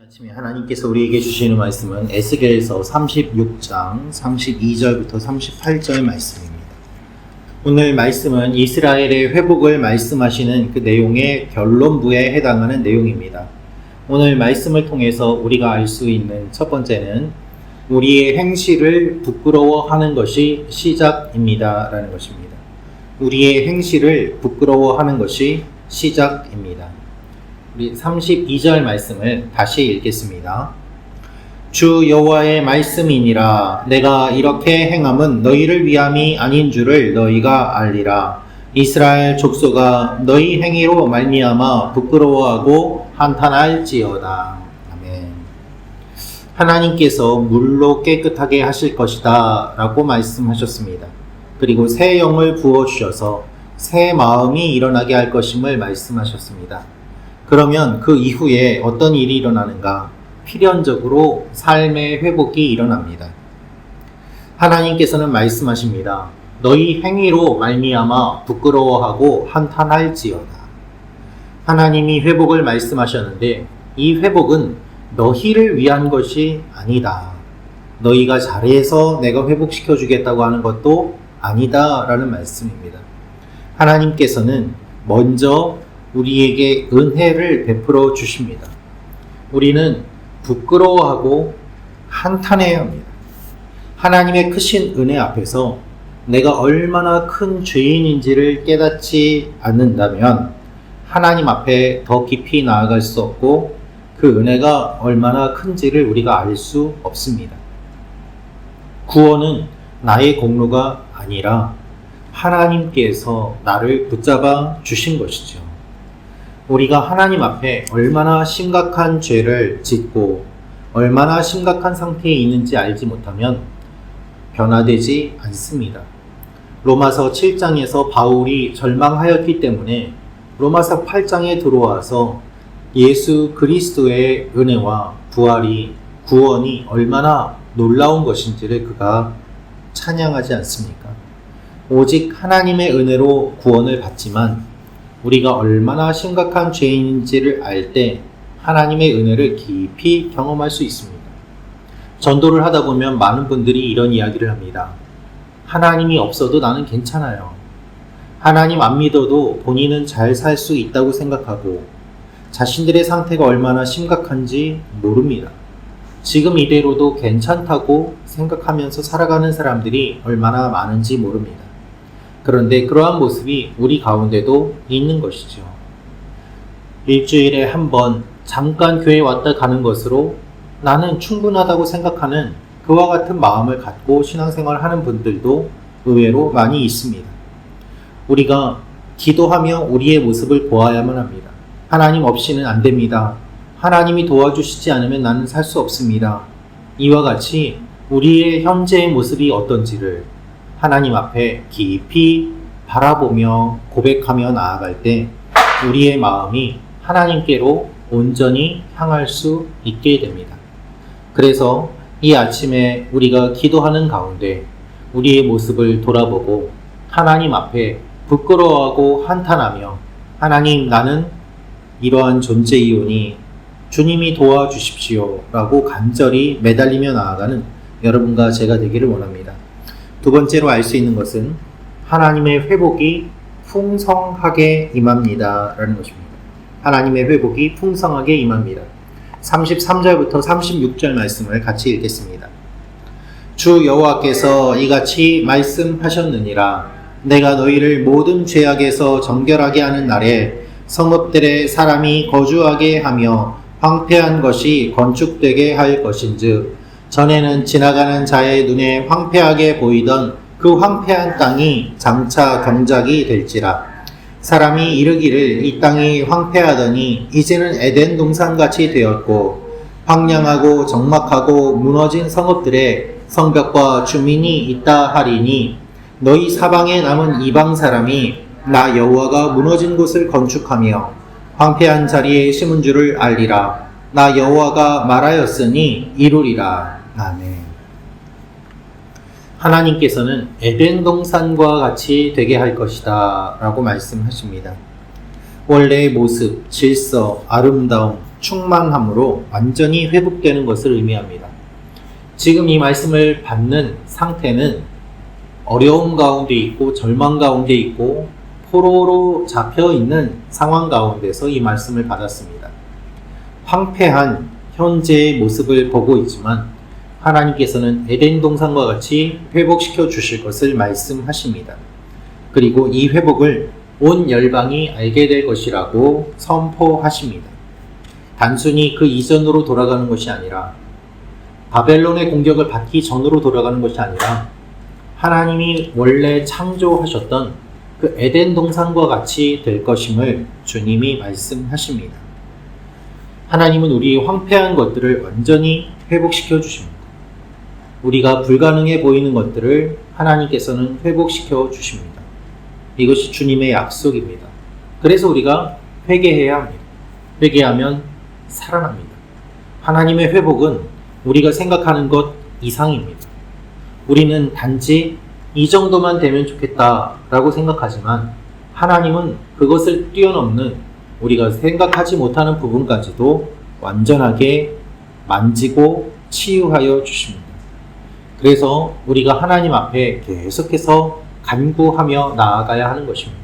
아침에 하나님께서 우리에게 주시는 말씀은 에스겔서 36장 32절부터 38절 말씀입니다. 오늘 말씀은 이스라엘의 회복을 말씀하시는 그 내용의 결론부에 해당하는 내용입니다. 오늘 말씀을 통해서 우리가 알 수 있는 첫 번째는 우리의 행실을 부끄러워하는 것이 시작입니다 라는 것입니다. 우리의 행실을 부끄러워하는 것이 시작입니다. 우리 32절 말씀을 다시 읽겠습니다. 주 여호와의 말씀이니라. 내가 이렇게 행함은 너희를 위함이 아닌 줄을 너희가 알리라. 이스라엘 족속아 너희 행위로 말미암아 부끄러워하고 한탄할지어다. 아멘. 하나님께서 물로 깨끗하게 하실 것이다 라고 말씀하셨습니다. 그리고 새 영을 부어주셔서 새 마음이 일어나게 할 것임을 말씀하셨습니다. 그러면 그 이후에 어떤 일이 일어나는가? 필연적으로 삶의 회복이 일어납니다. 하나님께서는 말씀하십니다. 너희 행위로 말미암아 부끄러워하고 한탄할지어다. 하나님이 회복을 말씀하셨는데 이 회복은 너희를 위한 것이 아니다. 너희가 잘해서 내가 회복시켜 주겠다고 하는 것도 아니다 라는 말씀입니다. 하나님께서는 먼저 우리에게 은혜를 베풀어 주십니다. 우리는 부끄러워하고 한탄해야 합니다. 하나님의 크신 은혜 앞에서 내가 얼마나 큰 죄인인지를 깨닫지 않는다면 하나님 앞에 더 깊이 나아갈 수 없고 그 은혜가 얼마나 큰지를 우리가 알 수 없습니다. 구원은 나의 공로가 아니라 하나님께서 나를 붙잡아 주신 것이죠. 우리가 하나님 앞에 얼마나 심각한 죄를 짓고 얼마나 심각한 상태에 있는지 알지 못하면 변화되지 않습니다. 로마서 7장에서 바울이 절망하였기 때문에 로마서 8장에 들어와서 예수 그리스도의 은혜와 부활이 구원이 얼마나 놀라운 것인지를 그가 찬양하지 않습니까? 오직 하나님의 은혜로 구원을 받지만 우리가 얼마나 심각한 죄인인지를 알 때 하나님의 은혜를 깊이 경험할 수 있습니다. 전도를 하다 보면 많은 분들이 이런 이야기를 합니다. 하나님이 없어도 나는 괜찮아요. 하나님 안 믿어도 본인은 잘 살 수 있다고 생각하고 자신들의 상태가 얼마나 심각한지 모릅니다. 지금 이대로도 괜찮다고 생각하면서 살아가는 사람들이 얼마나 많은지 모릅니다. 그런데 그러한 모습이 우리 가운데도 있는 것이죠. 일주일에 한 번 잠깐 교회 왔다 가는 것으로 나는 충분하다고 생각하는 그와 같은 마음을 갖고 신앙생활을 하는 분들도 의외로 많이 있습니다. 우리가 기도하며 우리의 모습을 보아야만 합니다. 하나님 없이는 안 됩니다. 하나님이 도와주시지 않으면 나는 살 수 없습니다. 이와 같이 우리의 현재의 모습이 어떤지를 하나님 앞에 깊이 바라보며 고백하며 나아갈 때 우리의 마음이 하나님께로 온전히 향할 수 있게 됩니다. 그래서 이 아침에 우리가 기도하는 가운데 우리의 모습을 돌아보고 하나님 앞에 부끄러워하고 한탄하며 하나님 나는 이러한 존재이오니 주님이 도와주십시오 라고 간절히 매달리며 나아가는 여러분과 제가 되기를 원합니다. 두 번째로 알 수 있는 것은 하나님의 회복이 풍성하게 임합니다 라는 것입니다. 하나님의 회복이 풍성하게 임합니다. 33절부터 36절 말씀을 같이 읽겠습니다. 주 여호와께서 이같이 말씀하셨느니라. 내가 너희를 모든 죄악에서 정결하게 하는 날에 성읍들에 사람이 거주하게 하며 황폐한 것이 건축되게 할 것인즉 전에는 지나가는 자의 눈에 황폐하게 보이던 그 황폐한 땅이 장차 경작이 될지라. 사람이 이르기를 이 땅이 황폐하더니 이제는 에덴 동산같이 되었고 황량하고 적막하고 무너진 성읍들에 성벽과 주민이 있다 하리니 너희 사방에 남은 이방 사람이 나 여호와가 무너진 곳을 건축하며 황폐한 자리에 심은 줄을 알리라. 나 여호와가 말하였으니 이루리라. 아멘. 하나님께서는 에덴 동산과 같이 되게 할 것이다 라고 말씀하십니다. 원래의 모습, 질서, 아름다움, 충만함으로 완전히 회복되는 것을 의미합니다. 지금 이 말씀을 받는 상태는 어려움 가운데 있고 절망 가운데 있고 포로로 잡혀 있는 상황 가운데서 이 말씀을 받았습니다. 황폐한 현재의 모습을 보고 있지만 하나님께서는 에덴 동산과 같이 회복시켜 주실 것을 말씀하십니다. 그리고 이 회복을 온 열방이 알게 될 것이라고 선포하십니다. 단순히 그 이전으로 돌아가는 것이 아니라 바벨론의 공격을 받기 전으로 돌아가는 것이 아니라 하나님이 원래 창조하셨던 그 에덴 동산과 같이 될 것임을 주님이 말씀하십니다. 하나님은 우리의 황폐한 것들을 완전히 회복시켜 주십니다. 우리가 불가능해 보이는 것들을 하나님께서는 회복시켜 주십니다. 이것이 주님의 약속입니다. 그래서 우리가 회개해야 합니다. 회개하면 살아납니다. 하나님의 회복은 우리가 생각하는 것 이상입니다. 우리는 단지 이 정도만 되면 좋겠다라고 생각하지만 하나님은 그것을 뛰어넘는 우리가 생각하지 못하는 부분까지도 완전하게 만지고 치유하여 주십니다. 그래서 우리가 하나님 앞에 계속해서 간구하며 나아가야 하는 것입니다.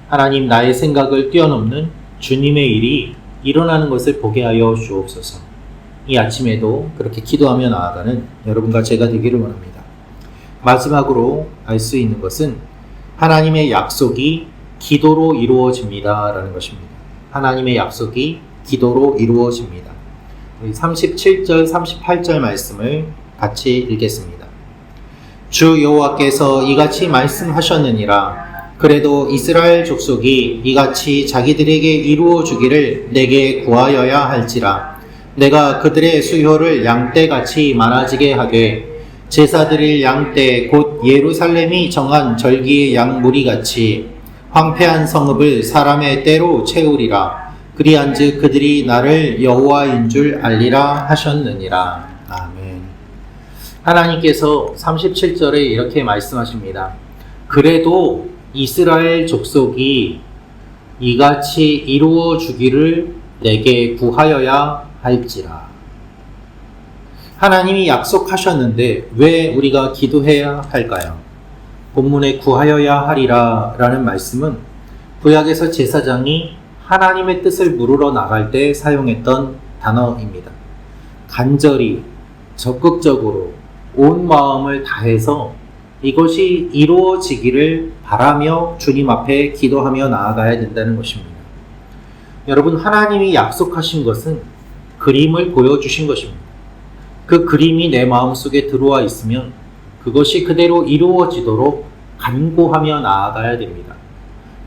하나님, 나의 생각을 뛰어넘는 주님의 일이 일어나는 것을 보게 하여 주옵소서. 이 아침에도 그렇게 기도하며 나아가는 여러분과 제가 되기를 원합니다. 마지막으로 알 수 있는 것은 하나님의 약속이 기도로 이루어집니다 라는 것입니다. 하나님의 약속이 기도로 이루어집니다. 37절 38절 말씀을 같이 읽겠습니다. 주 여호와께서 이같이 말씀하셨느니라. 그래도 이스라엘 족속이 이같이 자기들에게 이루어 주기를 내게 구하여야 할지라. 내가 그들의 수효를 양떼같이 많아지게 하되 제사드릴 양떼 곧 예루살렘이 정한 절기의 양무리같이 황폐한 성읍을 사람의 때로 채우리라. 그리한즉 그들이 나를 여호와인 줄 알리라 하셨느니라. 아멘. 하나님께서 37절에 이렇게 말씀하십니다. 그래도 이스라엘 족속이 이같이 이루어 주기를 내게 구하여야 할지라. 하나님이 약속하셨는데 왜 우리가 기도해야 할까요? 본문에 구하여야 하리라 라는 말씀은 구약에서 제사장이 하나님의 뜻을 물으러 나갈 때 사용했던 단어입니다. 간절히 적극적으로 온 마음을 다해서 이것이 이루어지기를 바라며 주님 앞에 기도하며 나아가야 된다는 것입니다. 여러분, 하나님이 약속하신 것은 그림을 보여주신 것입니다. 그 그림이 내 마음속에 들어와 있으면 그것이 그대로 이루어지도록 간구하며 나아가야 됩니다.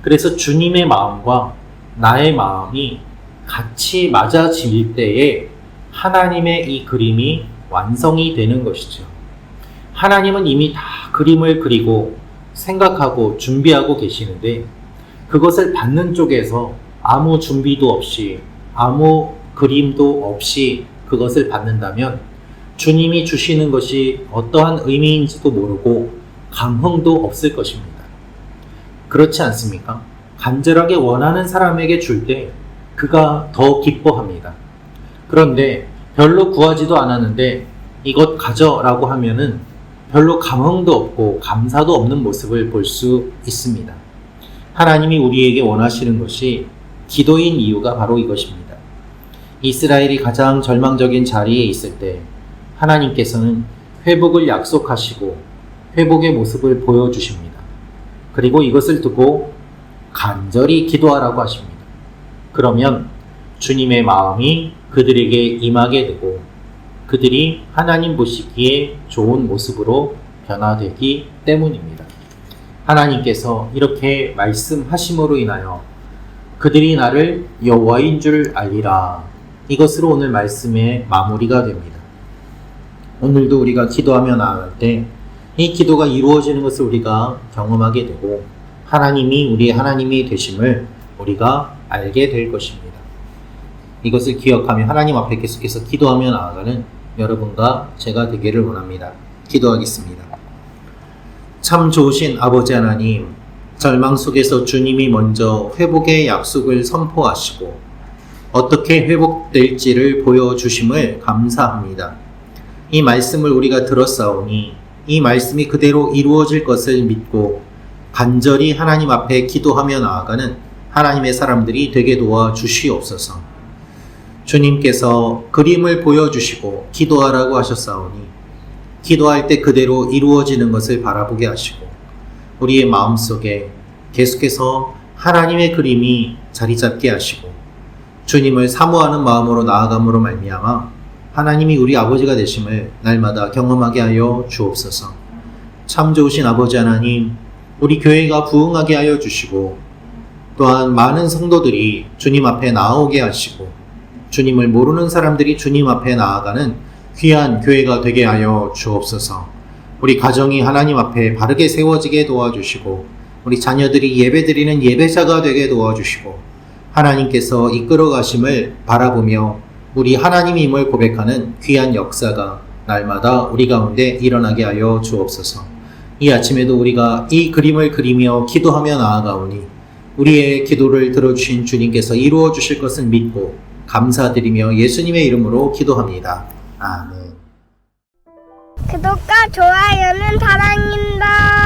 그래서 주님의 마음과 나의 마음이 같이 맞아질 때에 하나님의 이 그림이 완성이 되는 것이죠. 하나님은 이미 다 그림을 그리고 생각하고 준비하고 계시는데 그것을 받는 쪽에서 아무 준비도 없이 아무 그림도 없이 그것을 받는다면 주님이 주시는 것이 어떠한 의미인지도 모르고 감흥도 없을 것입니다. 그렇지 않습니까? 간절하게 원하는 사람에게 줄 때 그가 더 기뻐합니다. 그런데 별로 구하지도 않았는데 이것 가져라고 하면은 별로 감흥도 없고 감사도 없는 모습을 볼 수 있습니다. 하나님이 우리에게 원하시는 것이 기도인 이유가 바로 이것입니다. 이스라엘이 가장 절망적인 자리에 있을 때 하나님께서는 회복을 약속하시고 회복의 모습을 보여주십니다. 그리고 이것을 두고 간절히 기도하라고 하십니다. 그러면 주님의 마음이 그들에게 임하게 되고 그들이 하나님 보시기에 좋은 모습으로 변화되기 때문입니다. 하나님께서 이렇게 말씀하심으로 인하여 그들이 나를 여호와인 줄 알리라. 이것으로 오늘 말씀의 마무리가 됩니다. 오늘도 우리가 기도하며 나아갈 때 이 기도가 이루어지는 것을 우리가 경험하게 되고 하나님이 우리의 하나님이 되심을 우리가 알게 될 것입니다. 이것을 기억하며 하나님 앞에 계속해서 기도하며 나아가는 여러분과 제가 되기를 원합니다. 기도하겠습니다. 참 좋으신 아버지 하나님, 절망 속에서 주님이 먼저 회복의 약속을 선포하시고 어떻게 회복될지를 보여주심을 감사합니다. 이 말씀을 우리가 들었사오니 이 말씀이 그대로 이루어질 것을 믿고 간절히 하나님 앞에 기도하며 나아가는 하나님의 사람들이 되게 도와주시옵소서. 주님께서 그림을 보여주시고 기도하라고 하셨사오니 기도할 때 그대로 이루어지는 것을 바라보게 하시고 우리의 마음속에 계속해서 하나님의 그림이 자리 잡게 하시고 주님을 사모하는 마음으로 나아감으로 말미암아 하나님이 우리 아버지가 되심을 날마다 경험하게 하여 주옵소서. 참 좋으신 아버지 하나님, 우리 교회가 부흥하게 하여 주시고 또한 많은 성도들이 주님 앞에 나오게 하시고 주님을 모르는 사람들이 주님 앞에 나아가는 귀한 교회가 되게 하여 주옵소서. 우리 가정이 하나님 앞에 바르게 세워지게 도와주시고 우리 자녀들이 예배드리는 예배자가 되게 도와주시고 하나님께서 이끌어 가심을 바라보며 우리 하나님임을 고백하는 귀한 역사가 날마다 우리 가운데 일어나게 하여 주옵소서. 이 아침에도 우리가 이 그림을 그리며 기도하며 나아가오니 우리의 기도를 들어주신 주님께서 이루어 주실 것을 믿고 감사드리며 예수님의 이름으로 기도합니다. 아멘. 구독과 좋아요는 사랑입니다.